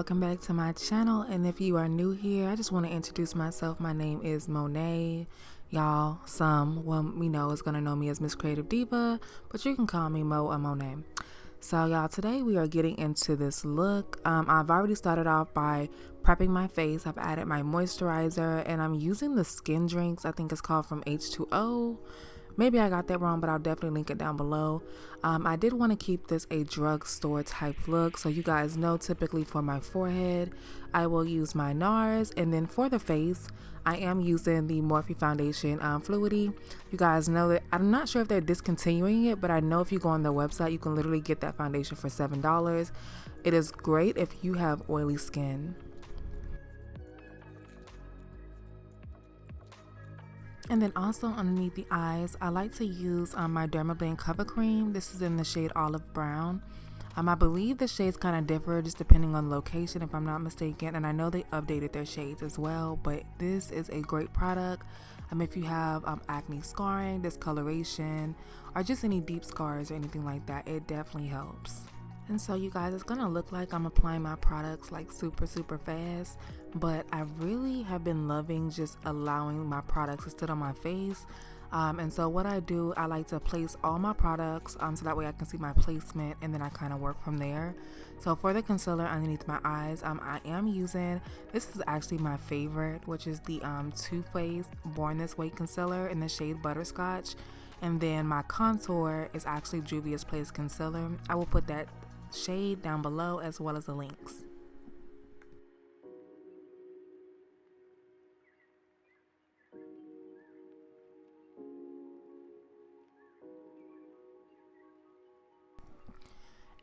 welcome back to my channel. And if you are new here, I just want to introduce myself. My name is Monet. Y'all, we know is gonna know me as MsCreativeDiva, but you can call me Mo or Monet. So y'all, today we are getting into this look. I've already started off by prepping my face. I've added my moisturizer and I'm using the Skin Drinks. I think it's called from H20. Maybe I got that wrong, but I'll definitely link it down below. I did want to keep this a drugstore type look. So you guys know, typically for my forehead, I will use my Nars. And then for the face, I am using the Morphe foundation, Fluidity. You guys know that I'm not sure if they're discontinuing it, but I know if you go on their website, you can literally get that foundation for $7. It is great if you have oily skin. And then also underneath the eyes, I like to use my Dermablend Cover Cream. This is in the shade Olive Brown. I believe the shades kind of differ just depending on the location, if I'm not mistaken. And I know they updated their shades as well, but this is a great product. If you have acne scarring, discoloration, or just any deep scars or anything like that, it definitely helps. And so you guys, it's gonna look like I'm applying my products like super fast, but I really have been loving just allowing my products to sit on my face. And so what I do, I like to place all my products so that way I can see my placement, and then I kind of work from there. So for the concealer underneath my eyes, I am using, this is actually my favorite, which is the Too Faced Born This Way concealer in the shade Butterscotch. And then my contour is actually Juvia's Place concealer. I will put that shade down below as well as the links.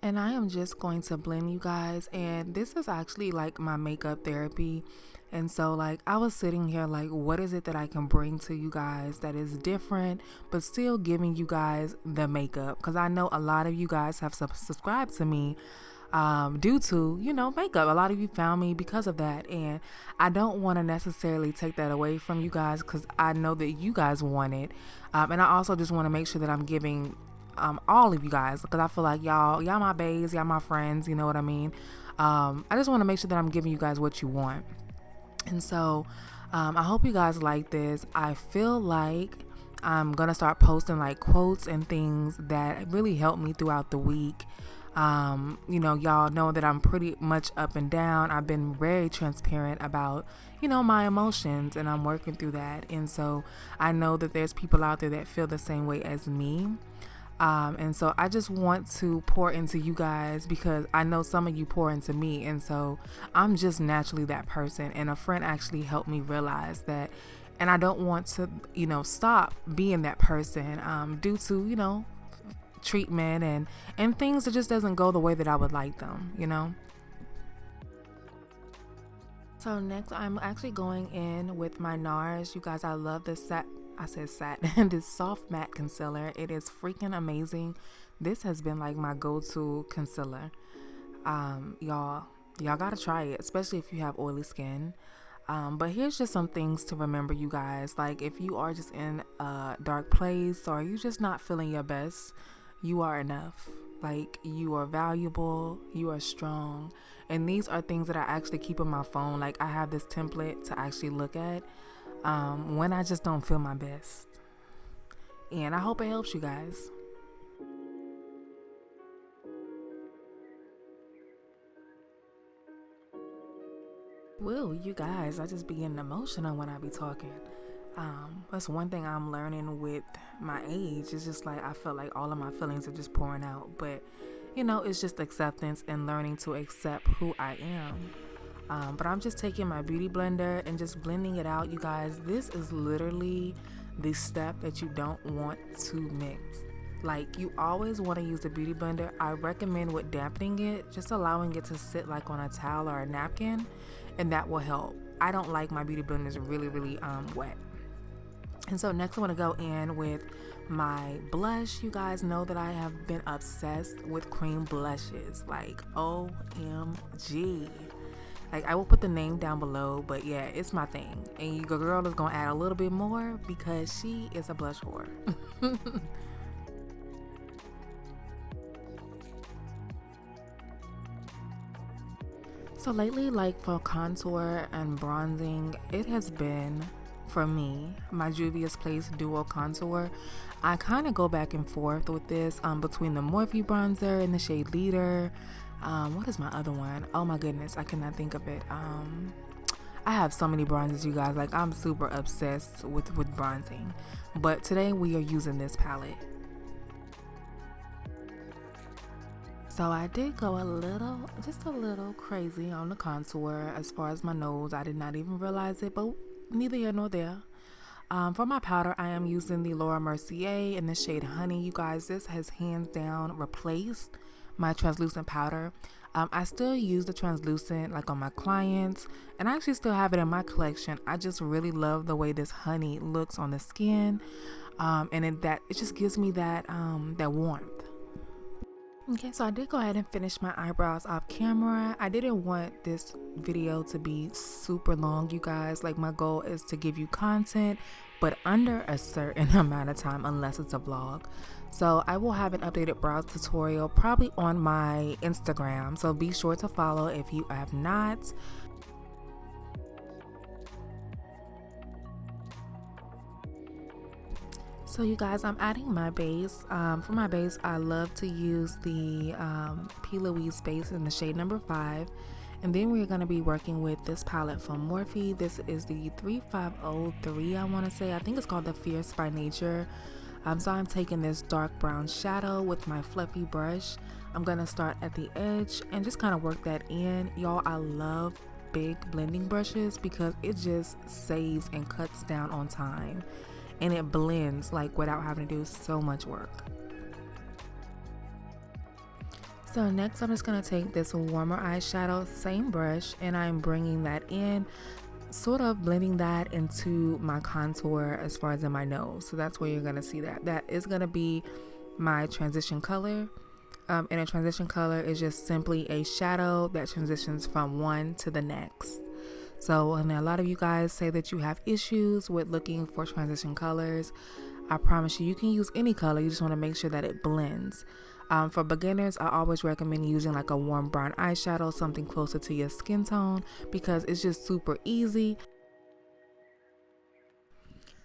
And I am just going to blend, you guys, and this is actually like my makeup therapy. And so like I was sitting here like, what is it that I can bring to you guys that is different but still giving you guys the makeup? Because I know a lot of you guys have subscribed to me due to, you know, makeup. A lot of you found me because of that, and I don't want to necessarily take that away from you guys because I know that you guys want it. And I also just want to make sure that I'm giving all of you guys, because I feel like y'all my babes, y'all my friends, you know what I mean. I just want to make sure that I'm giving you guys what you want. And so I hope you guys like this. I feel like I'm gonna start posting like quotes and things that really help me throughout the week. You know, y'all know that I'm pretty much up and down. I've been very transparent about, you know, my emotions, and I'm working through that. And so I know that there's people out there that feel the same way as me. And so I just want to pour into you guys because I know some of you pour into me, and so I'm just naturally that person. And a friend actually helped me realize that, and I don't want to, you know, stop being that person due to, you know, treatment and things that just doesn't go the way that I would like them, you know. So next I'm actually going in with my Nars. You guys, I love this this soft matte concealer. It is freaking amazing. This has been like my go-to concealer. Y'all gotta try it, especially if you have oily skin. But here's just some things to remember, you guys. Like if you are just in a dark place or you just not feeling your best, you are enough. Like you are valuable, you are strong. And these are things that I actually keep on my phone. Like I have this template to actually look at when I just don't feel my best. And I hope it helps you guys. Well, you guys, I just be getting emotional when I be talking. That's one thing I'm learning with my age. It's just like I feel like all of my feelings are just pouring out. But, you know, it's just acceptance and learning to accept who I am. But I'm just taking my beauty blender and just blending it out, you guys. This is literally the step that you don't want to mix. Like you always want to use the beauty blender. I recommend with dampening it, just allowing it to sit like on a towel or a napkin, and that will help. I don't like my beauty blenders really wet. And so next I want to go in with my blush. You guys know that I have been obsessed with cream blushes, like OMG. Like I will put the name down below, but yeah, it's my thing. And your girl is gonna add a little bit more because she is a blush whore. So lately, like for contour and bronzing, it has been, for me, my Juvia's Place Duo Contour. I kind of go back and forth with this between the Morphe bronzer and the shade Leader. What is my other one? Oh my goodness, I cannot think of it. I have so many bronzers, you guys. Like, I'm super obsessed with bronzing. But today we are using this palette. So I did go just a little crazy on the contour as far as my nose. I did not even realize it, but neither here nor there. For my powder, I am using the Laura Mercier in the shade Honey. You guys, this has hands down replaced my translucent powder. I still use the translucent like on my clients, and I actually still have it in my collection. I just really love the way this honey looks on the skin, and it just gives me that warmth. Okay, so I did go ahead and finish my eyebrows off camera. I didn't want this video to be super long, you guys. Like, my goal is to give you content, but under a certain amount of time, unless it's a vlog. So I will have an updated brows tutorial probably on my Instagram. So be sure to follow if you have not. So you guys, I'm adding my base. For my base, I love to use the P.Louis base in the shade number 5. And then we're going to be working with this palette from Morphe. This is the 3503, I want to say. I think it's called the Fierce by Nature. So I'm taking this dark brown shadow with my fluffy brush. I'm going to start at the edge and just kind of work that in. Y'all, I love big blending brushes because it just saves and cuts down on time. And it blends like without having to do so much work. So next I'm just going to take this warmer eyeshadow, same brush, and I'm bringing that in, sort of blending that into my contour as far as in my nose. So that's where you're going to see that. That is going to be my transition color. And a transition color is just simply a shadow that transitions from one to the next. So, and a lot of you guys say that you have issues with looking for transition colors. I promise you can use any color. You just want to make sure that it blends. For beginners, I always recommend using like a warm brown eyeshadow, something closer to your skin tone, because it's just super easy.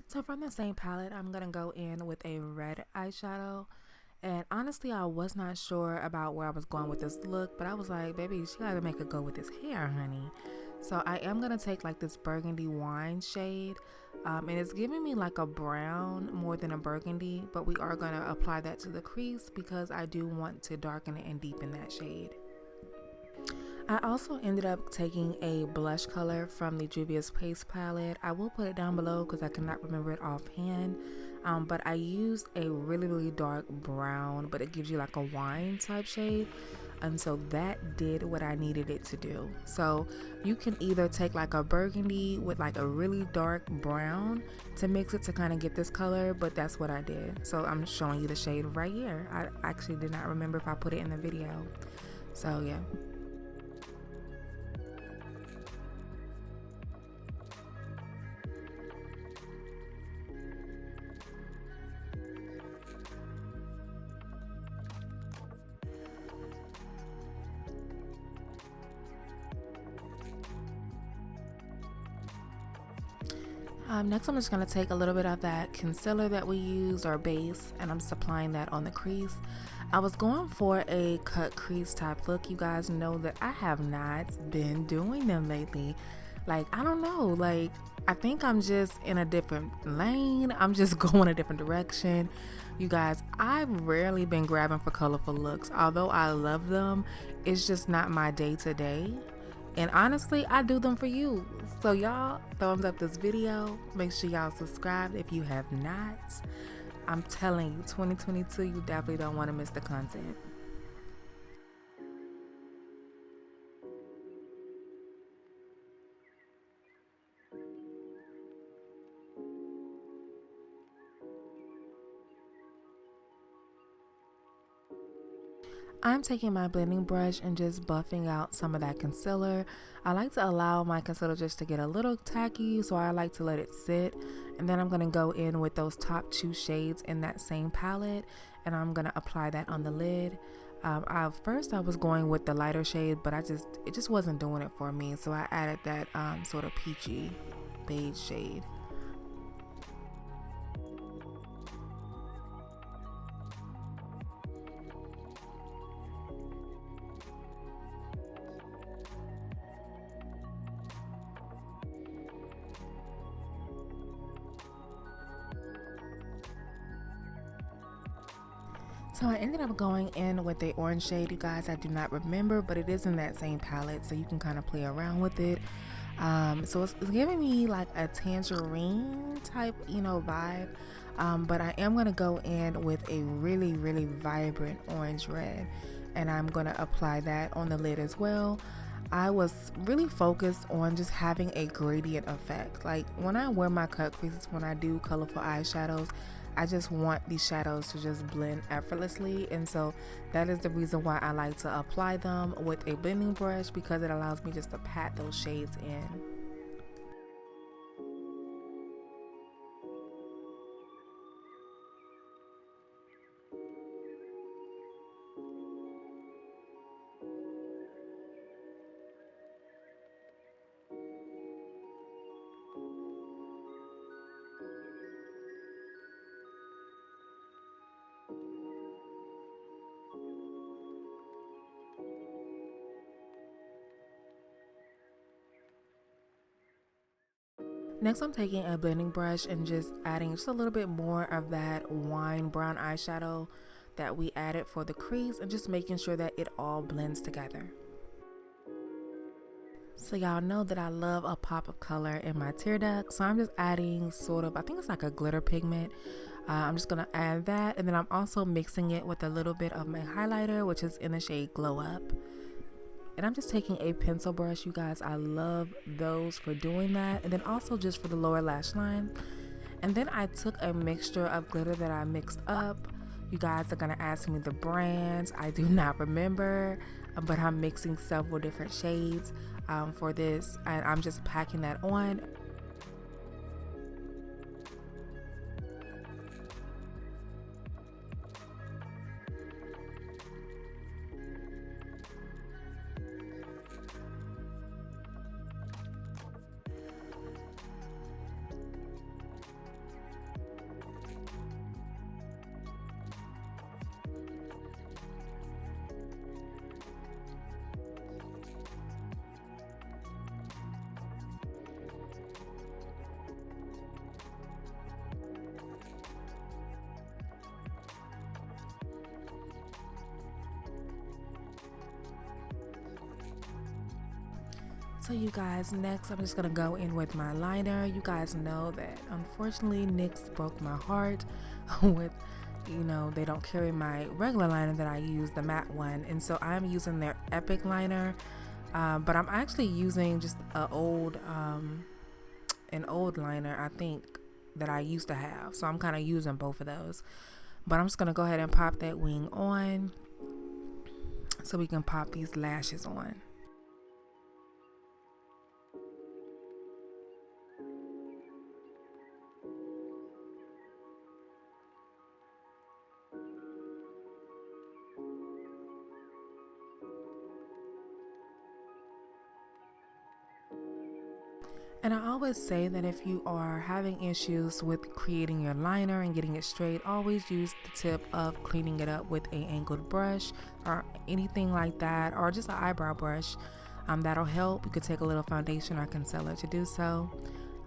So from the same palette, I'm going to go in with a red eyeshadow. And honestly, I was not sure about where I was going with this look, but I was like, baby, she got to make it go with this hair, honey. So I am going to take like this burgundy wine shade, and it's giving me like a brown more than a burgundy, but we are going to apply that to the crease because I do want to darken it and deepen that shade. I also ended up taking a blush color from the Juvia's Place palette. I will put it down below because I cannot remember it offhand, but I used a really dark brown, but it gives you like a wine type shade. And so that did what I needed it to do. So you can either take like a burgundy with like a really dark brown to mix it to kind of get this color, but that's what I did. So I'm showing you the shade right here. I actually did not remember if I put it in the video. So yeah. Next I'm just going to take a little bit of that concealer that we used, or base, and I'm just applying that on the crease. I was going for a cut crease type look. You guys know that I have not been doing them lately. Like, I don't know, like I think I'm just in a different lane. I'm just going a different direction. You guys, I've rarely been grabbing for colorful looks. Although I love them, it's just not my day-to-day. And honestly, I do them for you. So y'all, thumbs up this video. Make sure y'all subscribe if you have not. I'm telling you, 2022, you definitely don't want to miss the content. I'm taking my blending brush and just buffing out some of that concealer. I like to allow my concealer just to get a little tacky, so I like to let it sit. And then I'm going to go in with those top 2 shades in that same palette, and I'm going to apply that on the lid. First I was going with the lighter shade, but it just wasn't doing it for me, so I added that sort of peachy beige shade. So I ended up going in with the orange shade, you guys. I do not remember, but it is in that same palette, so you can kind of play around with it. So it's giving me like a tangerine type, vibe. But I am going to go in with a really, really vibrant orange red, and I'm going to apply that on the lid as well. I was really focused on just having a gradient effect. Like when I wear my cut creases, when I do colorful eyeshadows, I just want these shadows to just blend effortlessly, and so that is the reason why I like to apply them with a blending brush, because it allows me just to pat those shades in. Next, I'm taking a blending brush and just adding just a little bit more of that wine brown eyeshadow that we added for the crease, and just making sure that it all blends together. So y'all know that I love a pop of color in my tear duct, so I'm just adding sort of, I think it's like a glitter pigment. I'm just gonna add that, and then I'm also mixing it with a little bit of my highlighter, which is in the shade Glow Up. And I'm just taking a pencil brush, you guys. I love those for doing that. And then also just for the lower lash line. And then I took a mixture of glitter that I mixed up. You guys are gonna ask me the brands. I do not remember, but I'm mixing several different shades for this, and I'm just packing that on. So you guys, next I'm just gonna go in with my liner. You guys know that unfortunately Nyx broke my heart with, they don't carry my regular liner that I use, the matte one, and so I'm using their Epic Liner, but I'm actually using just an old liner, I think, that I used to have, so I'm kind of using both of those. But I'm just gonna go ahead and pop that wing on so we can pop these lashes on. And I always say that if you are having issues with creating your liner and getting it straight, always use the tip of cleaning it up with a angled brush or anything like that, or just an eyebrow brush. That'll help. You could take a little foundation or concealer to do so.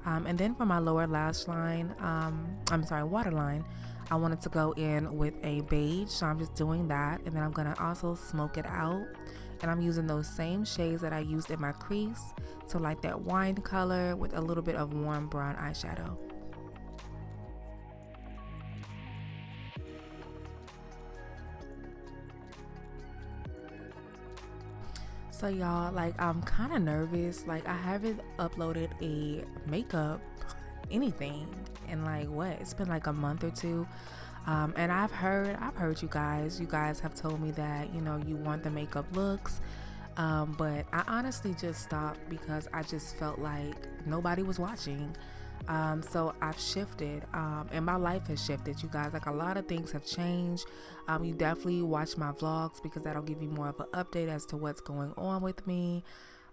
And then for my lower lash line, waterline, I wanted to go in with a beige, so I'm just doing that, and then I'm gonna also smoke it out. And I'm using those same shades that I used in my crease, so like that wine color with a little bit of warm brown eyeshadow. So y'all, like, I'm kind of nervous. Like, I haven't uploaded a makeup anything in like it's been like a month or two. And I've heard you guys have told me that you want the makeup looks, but I honestly just stopped because I just felt like nobody was watching. So I've shifted, and my life has shifted, you guys. Like, a lot of things have changed. You definitely watch my vlogs because that'll give you more of an update as to what's going on with me.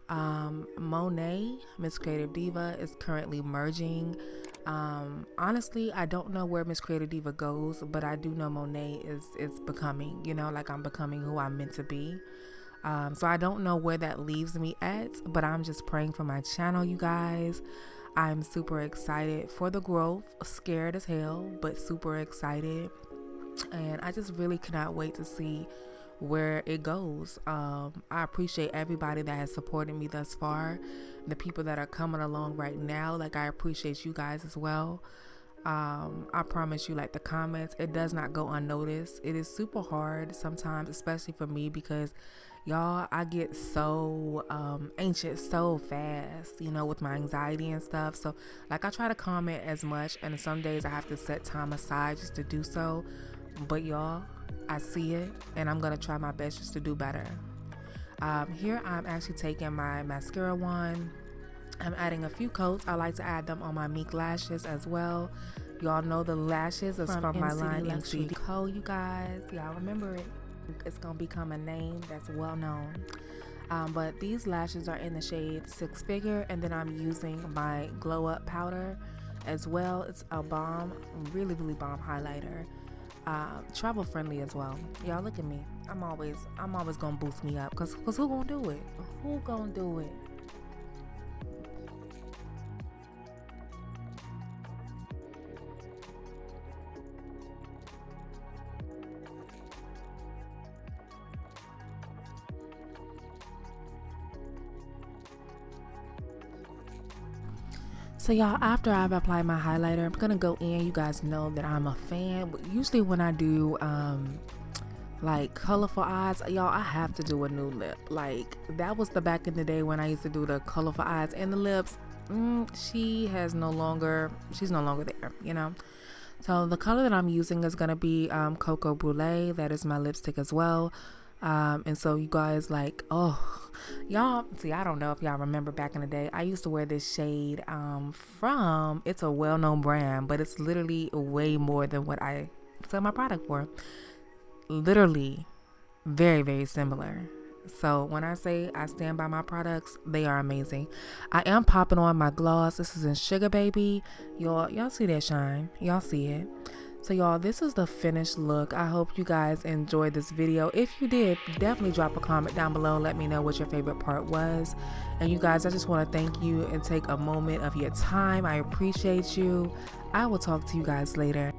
Monet, MsCreativeDiva, is currently merging. Honestly, I don't know where MsCreativeDiva goes, but I do know Monet is becoming, you know, like I'm becoming who I'm meant to be. So I don't know where that leaves me at, but I'm just praying for my channel, you guys. I'm super excited for the growth, scared as hell, but super excited. And I just really cannot wait to see where it goes. I appreciate everybody that has supported me thus far, the people that are coming along right now. Like, I appreciate you guys as well. I promise you, like, the comments, it does not go unnoticed. It is super hard sometimes, especially for me, because y'all, I get so anxious so fast, you know, with my anxiety and stuff. So like, I try to comment as much, and some days I have to set time aside just to do so. But y'all, I see it, and I'm gonna try my best just to do better. Here I'm actually taking my mascara wand. I'm adding a few coats. I like to add them on my Meek lashes as well. Y'all know the lashes is from my line Mcdluxuryco, you guys. Y'all remember it. It's gonna become a name that's well known. But these lashes are in the shade Six Figure, and then I'm using my glow up powder as well. It's a bomb, really bomb highlighter. Travel friendly as well. Y'all, look at me. I'm always gonna boost me up, cause who gonna do it? Who gonna do it? So y'all, after I've applied my highlighter, I'm gonna go in. You guys know that I'm a fan. Usually when I do like colorful eyes, y'all, I have to do a new lip. Like, that was the back in the day when I used to do the colorful eyes and the lips. She's no longer there, you know. So the color that I'm using is gonna be Coco Brulee. That is my lipstick as well. And so you guys, like, oh, y'all, see, I don't know if y'all remember back in the day, I used to wear this shade from, it's a well-known brand, but it's literally way more than what I sell my product for. Literally very similar. So when I say I stand by my products, they are amazing. I am popping on my gloss. This is in Sugar Babii. Y'all see that shine? Y'all see it? So y'all, this is the finished look. I hope you guys enjoyed this video. If you did, definitely drop a comment down below. Let me know what your favorite part was. And you guys, I just want to thank you and take a moment of your time. I appreciate you. I will talk to you guys later.